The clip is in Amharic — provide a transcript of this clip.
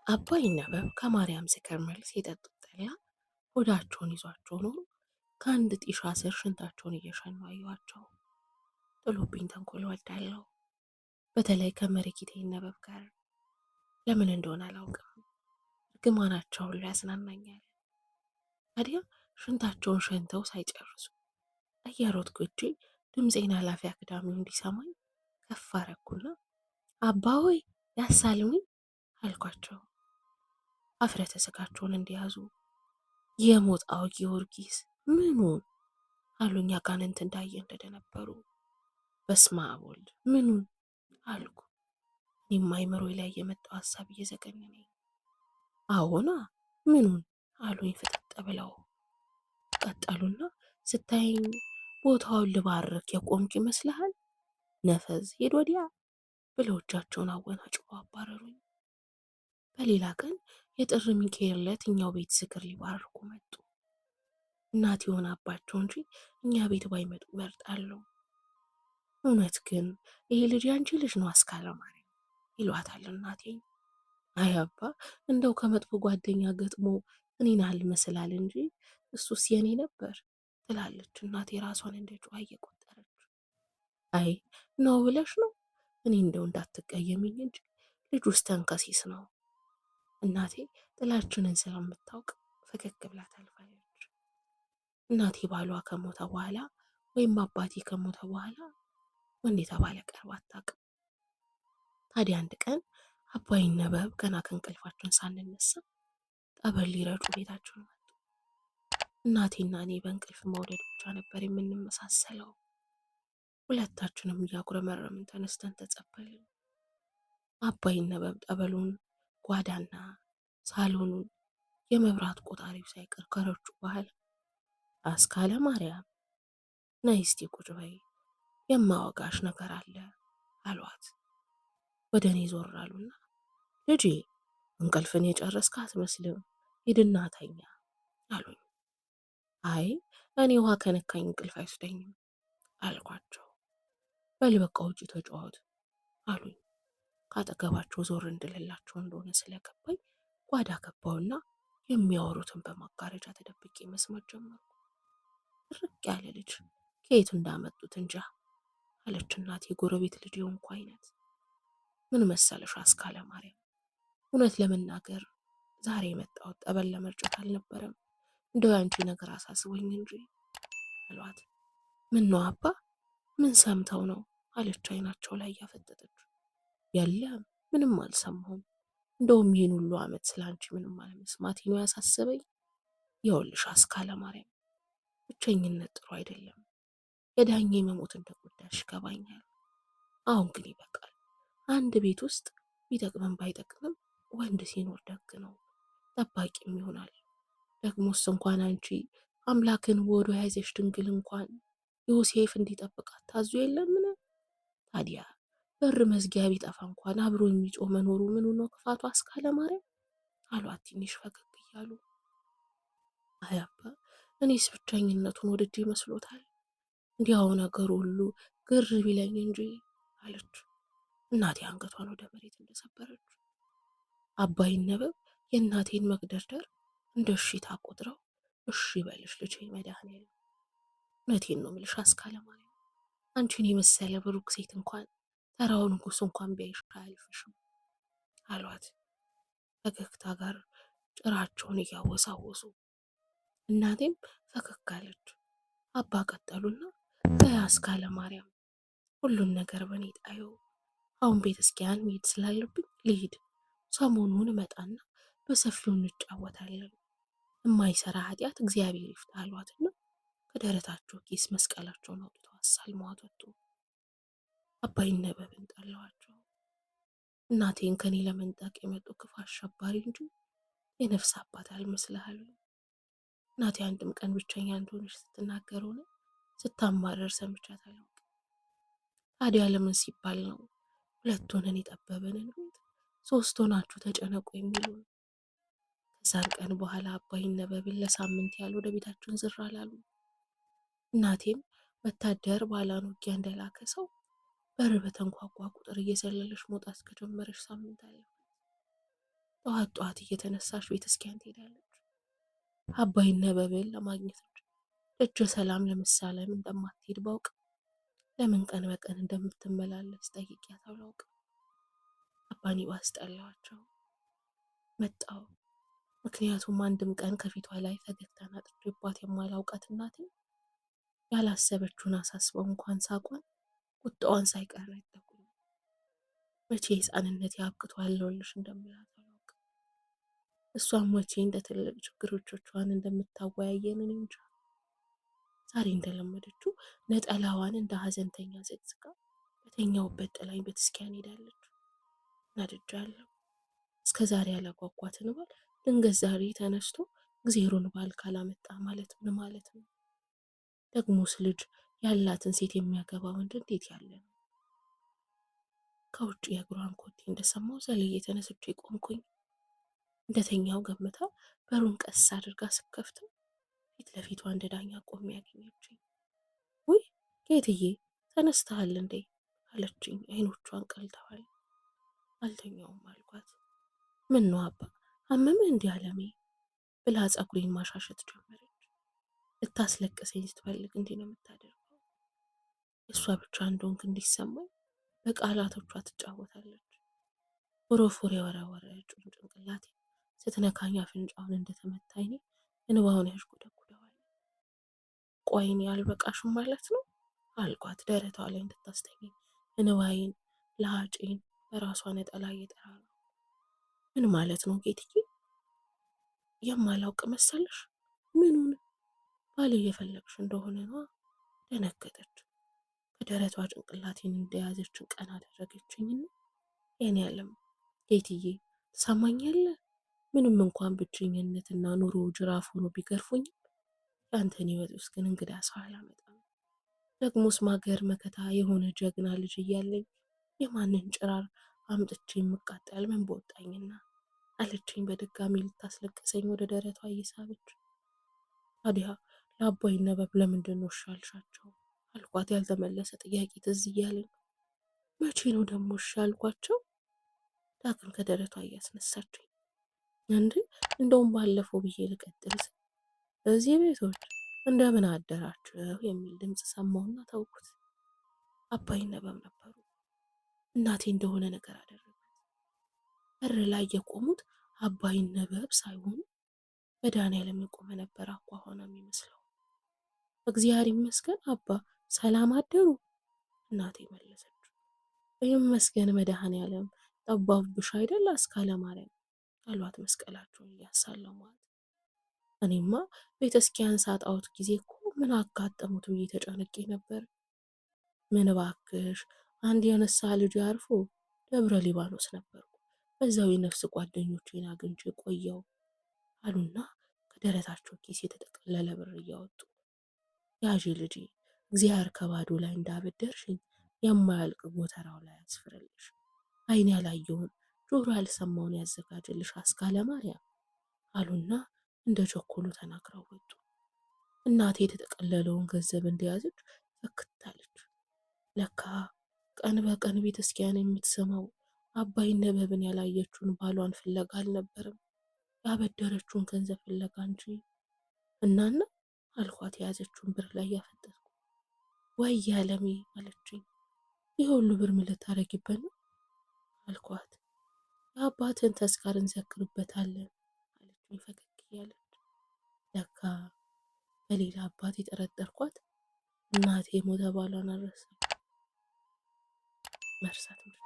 አባይ ነበብ ከማርያም ዝክር መልስ የጠጡት ጠላ ሆዳቸውን ይዟቸው ኖሮ ከአንድ ጢሻ ስር ሽንታቸውን እየሸኑ አየኋቸው። ጥሎብኝ ተንኮል ወዳለው በተለይ ከመሪኪቴ ነበብ ጋር ለምን እንደሆነ አላውቅም፣ እርግማናቸው ሁሉ ያዝናናኛል። ታዲያ ሽንታቸውን ሸንተው ሳይጨርሱ እየሮጥኩ እጄ ድምፄን ኃላፊ አግዳሚው እንዲሰማኝ ከፍ አረኩና አባ ሆይ ያሳልሙኝ አልኳቸው። አፍረተ ስጋቸውን እንዲያዙ የሞጣው ጊዮርጊስ ምኑን አሉኝ። አጋንንት እንዳየ እንደደነበሩ በስመ አብ ወልድ ምኑን አልኩ። እኔም አይምሮዬ ላይ የመጣው ሀሳብ እየዘገነነኝ አዎና ምኑን አሉኝ ፍጥጥ ብለው። ቀጠሉና ስታይኝ ቦታውን ልባርክ የቆምክ ይመስልሃል? ነፈዝ ሄድ ወዲያ ብለው እጃቸውን አወናጭፈው አባረሩኝ። በሌላ ቀን የጥር ሚካኤል ዕለት እኛው ቤት ዝክር ሊባርኩ መጡ። እናት የሆነ አባቸው እንጂ እኛ ቤት ባይመጡ መርጣለሁ። እውነት ግን ይሄ ልጅ ያንቺ ልጅ ነው አስካለ ማርያም ይሏታል እናቴ። አይ አባ እንደው ከመጥፎ ጓደኛ ገጥሞ እኔን አልመስላል እንጂ እሱስ የኔ ነበር ትላለች እናቴ ራሷን እንደ ጨዋ እየቆጠረች። አይ ነው ብለሽ ነው? እኔ እንደው እንዳትቀየምኝ እንጂ ልጅ ውስጥ ተንከሲስ ነው። እናቴ ጥላችንን ስለምታውቅ ፈገግ ብላ ታልፋለች። እናቴ ባሏ ከሞተ በኋላ ወይም አባቴ ከሞተ በኋላ ወንድ የተባለ ቀርባ አታውቅም። ታዲያ አንድ ቀን አባይ ነበብ ገና ከእንቅልፋችን ሳንነሳ ጠበል ሊረጩ ቤታችን መጡ። እናቴና እኔ በእንቅልፍ መውደድ ብቻ ነበር የምንመሳሰለው። ሁለታችንም እያጉረመረምን ተነስተን ተጸበልን። አባይ ነበብ ጠበሉን ጓዳና ሳሎኑን የመብራት ቆጣሪው ሳይቀር ከረጩ በኋላ አስካለ ማርያም ነይ እስቲ ቁጭ በይ የማወጋሽ ነገር አለ አሏት። ወደ እኔ ዞር አሉና ልጄ እንቅልፍን የጨረስክ አትመስልም፣ ሂድና ተኛ አሉኝ። አይ እኔ ውሃ ከነካኝ እንቅልፍ አይወስደኝም አልኳቸው። በል በቃ ውጪ ተጫወት አሉኝ። ካጠገባቸው ዞር እንድልላቸው እንደሆነ ስለገባኝ ጓዳ ገባውና የሚያወሩትን በማጋረጃ ተደብቄ መስማት ጀመርኩ። ርቅ ያለ ልጅ ከየት እንዳመጡት እንጃ አለች እናቴ። የጎረቤት ልጅ የሆንኩ አይነት። ምን መሰለሽ አስካለ ማርያም፣ እውነት ለመናገር ዛሬ የመጣሁት ጠበል ለመርጨት አልነበረም፣ እንደው ያንቺ ነገር አሳስቦኝ እንጂ አሏት። ምን ነው አባ ምን ሰምተው ነው አለች አይናቸው ላይ ያፈጠጠች። የለም ምንም አልሰማሁም፣ እንደውም ይህን ሁሉ ዓመት ስላንቺ ምንም አለመስማቴ ነው ያሳሰበኝ። ይኸውልሽ አስካለ ማርያም ብቸኝነት ጥሩ አይደለም፣ የዳኜ መሞት እንደጎዳሽ ይገባኛል። አሁን ግን ይበቃል። አንድ ቤት ውስጥ ቢጠቅምም ባይጠቅምም ወንድ ሲኖር ደግ ነው፣ ጠባቂም ይሆናል። ደግሞስ እንኳን አንቺ አምላክን ወዶ ያዘሽ ድንግል እንኳን ዮሴፍ እንዲጠብቃት ታዙ የለምን? ታዲያ በር መዝጊያ ቢጠፋ እንኳን አብሮ የሚጮህ መኖሩ ምኑ ነው ክፋቱ አስካለ ማርያም አሏት ትንሽ ፈገግ እያሉ። አይ አባ እኔስ ብቸኝነቱን ወድጄ ይመስሎታል፣ እንዲያው ነገሩ ሁሉ ግር ቢለኝ እንጂ አለች እናቴ አንገቷን ወደ መሬት እንደሰበረች። አባይ ነበብ የእናቴን መግደርደር እንደ እሺታ ቆጥረው እሺ በልሽ ልጄ መድኃኔዓለም፣ እውነቴን ነው ምልሽ አስካለ ማርያም፣ አንቺን የመሰለ ብሩክ ሴት እንኳን ተራው ንጉስ እንኳን ቢያይሽ አያልፍሽም አሏት ፈገግታ ጋር ጭራቸውን እያወሳወሱ። እናቴም ፈገግ አለች። አባ ቀጠሉና በአስካለ ማርያም ሁሉን ነገር በእኔ ጣዩ፣ አሁን ቤተ ክርስቲያን መሄድ ስላለብኝ ልሂድ፣ ሰሞኑን እመጣና በሰፊው እንጫወታለን፣ የማይሰራ ኃጢአት እግዚአብሔር ይፍታ አሏትና ከደረታቸው ኪስ መስቀላቸውን አውጥተው አሳልመዋት ወጡ። አባይ ነበብን ጠላዋቸው። እናቴን ከኔ ለመንጠቅ የመጡ ክፉ አሸባሪ እንጂ የነፍስ አባት አልመስልሃል። እናቴ አንድም ቀን ብቸኛ እንደሆነች ስትናገር ሆነ ስታማረር ሰምቻት አላውቅም። ታዲያ ለምን ሲባል ነው ሁለት ሆነን የጠበበንን ቤት ሶስት ሆናችሁ ተጨነቁ የሚሉን? ከዛን ቀን በኋላ አባይ ነበብን ለሳምንት ያህል ወደ ቤታችን ዝር አላሉ። እናቴም ወታደር ባላን ውጊያ እንደላከ ሰው በር በተንኳኳ ቁጥር እየዘለለች መውጣት ከጀመረች ሳምንት አለፈ። ጠዋት ጠዋት እየተነሳች ቤተ ክርስቲያን ትሄዳለች። አባይ ነበብን ለማግኘት እንጂ ደጀ ሰላም ለመሳለም እንደማትሄድ ባውቅ ለምን ቀን በቀን እንደምትመላለስ ጠይቂያት አላውቅም። አባኒ ባስጠላዋቸው መጣው። ምክንያቱም አንድም ቀን ከፊቷ ላይ ፈገግታን አጥቼባት የማላውቃት እናቴ ያላሰበችውን አሳስበው እንኳን ሳቋን ቁጣዋን ሳይቀር አይጠቁም። መቼ ሕፃንነት ያብቅቶ አለውልሽ እንደምላት አላውቅም። እሷም መቼ እንደ ትልቅ ችግሮቿን እንደምታወያየን እኔ እንጃ። ዛሬ እንደለመደችው ነጠላዋን እንደ ሀዘንተኛ ዘግዝቃ በተኛውበት ጥላኝ ቤተክርስቲያን ሄዳለች። ናድጃለሁ። እስከ ዛሬ ያላጓጓትን ባል ድንገት ዛሬ ተነስቶ እግዜሩን ባል ካላመጣ ማለት ምን ማለት ነው? ደግሞስ ልጅ ያላትን ሴት የሚያገባ ወንድ እንዴት ያለ ነው? ከውጭ የእግሯን ኮቴ እንደሰማው ዘልዬ ተነስቼ ቆምኩኝ። እንደተኛው ገምታ በሩን ቀስ አድርጋ ስከፍተው ፊት ለፊቷ እንደ ዳኛ ቆሜ ያገኘችኝ። ውይ ጌትዬ ተነስተሃል እንዴ አለችኝ። አይኖቿን ቀልተዋል። አልተኛውም አልኳት። ምን ነው አባ አመመህ እንዲህ አለሜ ብላ ፀጉሬን ማሻሸት ጀመረች። ልታስለቅሰኝ ስትፈልግ እንዲህ ነው የምታደርገው። እሷ ብቻ እንደሆንክ እንዲሰማኝ በቃላቶቿ ትጫወታለች። ፎረፎር የወረወረ ጭንቅላቴ ስትነካኝ አፍንጫውን እንደተመታ አይኔ እንባውን ያሽጎደጉደዋል። ቆይኔ አልበቃሽም ማለት ነው አልኳት ደረቷ ላይ እንድታስተኛኝ እንባዬን ለሀጬን በራሷ ነጠላ እየጠራረኩ። ምን ማለት ነው ጌትዬ? የማላውቅ መሰለሽ? ምኑን? ባል እየፈለግሽ እንደሆነ ነዋ። ደነገጠች። ከደረቷ ጭንቅላቴን እንደያዘችን ቀን አደረገችኝና የኔ ያለም ጌትዬ ትሰማኛለህ? ምንም እንኳን ብቸኝነትና ኑሮ ጅራፍ ሆኖ ቢገርፉኝም የአንተን ህይወት ውስጥ ግን እንግዳ ሰው አላመጣም። ደግሞስ ማገር መከታ የሆነ ጀግና ልጅ እያለኝ የማንን ጭራር አምጥቼ የምቃጠል ምን በወጣኝና አለችኝ በድጋሚ ልታስለቅሰኝ ወደ ደረቷ እየሳበች። ታዲያ ለአባይ ነበብ ለምንድን ነው ሻልሻቸው አልኳት። ያልተመለሰ ጥያቄ ትዝ እያለኝ መቼ ነው ደግሞ ሻልኳቸው? ዳግም ከደረቷ እያስነሳችኝ እንዴ እንደውም ባለፈው ብዬ ልቀጥል ስል በዚህ ቤቶች እንደምን አደራችሁ የሚል ድምፅ ሰማሁና ተውኩት። አባይ ነበብ ነበሩ። እናቴ እንደሆነ ነገር አደረጋት። በር ላይ የቆሙት አባይ ነበብ ሳይሆኑ መድኃኒዓለም የቆመ ነበር አኳኋኗ የሚመስለው። እግዚአብሔር ይመስገን አባ ሰላም አደሩ እናቴ መለሰች። ይመስገን መድኃኒዓለም ጠባብሽ አይደል አስካለ ማርያም አሏት መስቀላቸውን እያሳለሟት። እኔማ ቤተክርስቲያን ሳጣሁት ጊዜ እኮ ምን አጋጠሙት ብዬ ተጨነቄ ነበር። ምን እባክሽ አንድ የነሳ ልጅ አርፎ ደብረ ሊባኖስ ነበርኩ፣ በዛው የነፍስ ጓደኞቼን አግኝቼ ቆየው አሉና ከደረታቸው ኪስ የተጠቀለለ ብር እያወጡ ያዥ ልጄ እግዚአብሔር ከባዶ ላይ እንዳበደርሽኝ የማያልቅ ጎተራው ላይ ያስፍርልሽ፣ ዓይን ያላየውን ጆሮ ያልሰማውን ያዘጋጅልሽ አስካለ ማርያም አሉና እንደ ቸኮሉ ተናግረው ወጡ። እናቴ የተጠቀለለውን ገንዘብ እንደያዘች ፈክታለች። ለካ ቀን በቀን ቤተክርስቲያን የምትሰማው አባይ ነበብን ያላየችውን ባሏን ፍለጋ አልነበረም፣ ያበደረችውን ገንዘብ ፍለጋ እንጂ። እናና አልኳት የያዘችውን ብር ላይ ያፈጠጥኩ። ወይ ያለሜ አለችኝ። ይህ ሁሉ ብር ምን ልታረጊበት ነው አልኳት። የአባትን ተስካር እንዘክርበታለን አለችኝ ፈገግ እያለች። ለካ በሌላ አባት የጠረጠርኳት እናቴ ሞተ ባሏን አረሳች። መርሳት ምርጥ